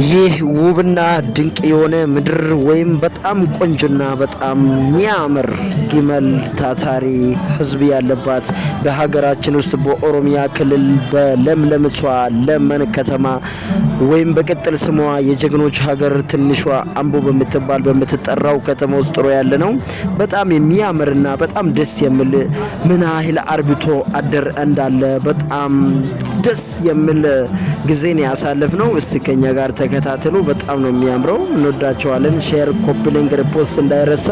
ይህ ውብና ድንቅ የሆነ ምድር ወይም በጣም ቆንጆና በጣም የሚያምር ግመል ታታሪ ህዝብ ያለባት በሀገራችን ውስጥ በኦሮሚያ ክልል በለምለምቷ ለመን ከተማ ወይም በቅጥል ስሟ የጀግኖች ሀገር ትንሿ አምቦ በምትጠራው ከተማ ውስጥ ያለ ነው። በጣም የሚያምርና በጣም ደስ የሚል ምን ያህል አርብቶ አደር እንዳለ በጣም ደስ የሚል ጊዜን ያሳለፍነው። እስቲ ከኛ ጋር ተከታተሉ። በጣም ነው የሚያምረው። እንወዳቸዋለን። ሼር፣ ኮፒ ሊንክ፣ ሪፖስት እንዳይረሳ።